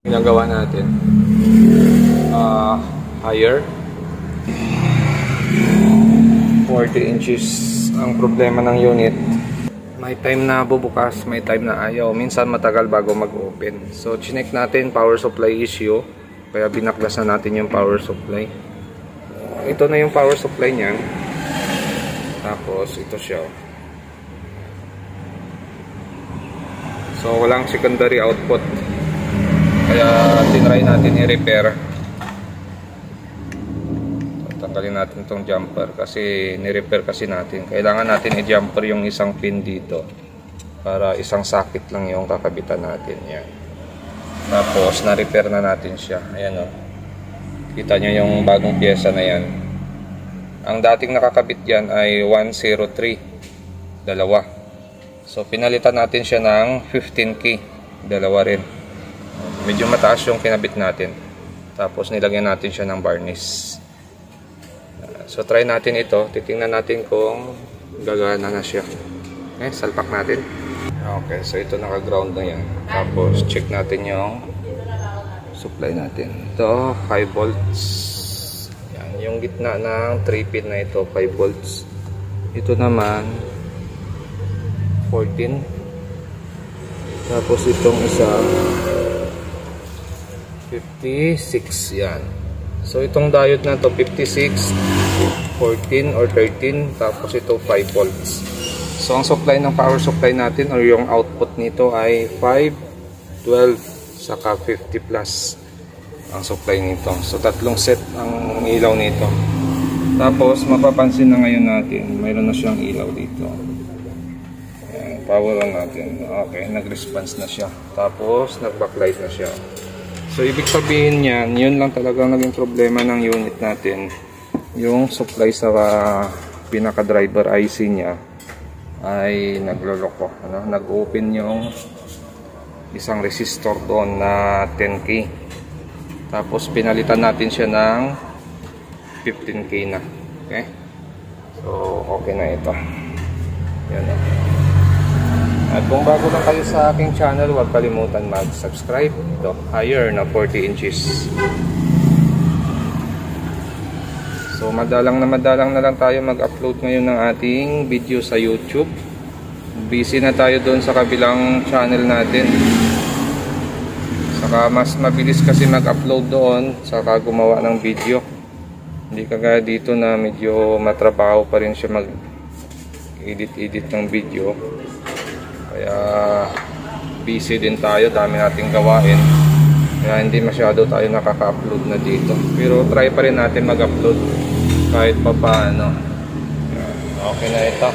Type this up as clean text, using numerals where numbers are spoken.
Ginagawa natin higher 40 inches ang problema ng unit. May time na bubukas, may time na ayaw. Minsan matagal bago mag-open. So chinek natin power supply issue, kaya binaklasan natin yung power supply. Ito na yung power supply niyan. Tapos ito siya. So walang secondary output, kaya tinry natin i-repair. Tanggalin natin itong jumper kasi ni-repair kasi natin. Kailangan natin i-jumper yung isang pin dito para isang socket lang yung kakabitan natin. Yan. Tapos na-repair na natin siya. Ayan o. Kita nyo yung bagong pyesa na yan. Ang dating nakakabit yan ay 103. Dalawa. So pinalitan natin siya ng 15K. Dalawa rin. Medyo mataas yung kinabit natin. Tapos nilagyan natin siya ng varnish. So try natin ito. Titingnan natin kung gagana na siya. Okay, salpak natin. Okay, so ito naka-ground na yan. Tapos check natin yung supply natin. Ito 5 volts. Yan, yung gitna ng 3 pin na ito 5 volts. Ito naman 14. Tapos itong isa 56. Yan. So itong diode na to 56, 14 or 13, tapos ito 5 volts. So ang supply ng power supply natin or yung output nito ay 5, 12, saka 50 plus ang supply nito. So tatlong set ang ilaw nito. Tapos mapapansin na ngayon natin, mayroon na siyang ilaw dito. Ayan, power on natin. Okay, nag-response na siya. Tapos nag-backlight na siya. So ibig sabihin niyan, yun lang talagang naging problema ng unit natin. Yung supply sa pinaka driver IC niya ay nagloloko, ano? Nag-open yung isang resistor doon na 10K. Tapos pinalitan natin siya ng 15K na. Okay? So okay na ito. Yan na. At kung bago lang kayo sa aking channel, huwag kalimutan mag-subscribe. Ito, higher na 40 inches. So madalang na lang tayo mag-upload ngayon ng ating video sa YouTube. Busy na tayo doon sa kabilang channel natin. Saka mas mabilis kasi mag-upload doon saka gumawa ng video. Hindi kagaya dito na medyo matrabaho pa rin siya mag-edit ng video. Kaya busy din tayo, dami nating gawain. Kaya hindi masyado tayo nakaka-upload na dito. Pero try pa rin natin mag-upload kahit pa paano. Okay na ito.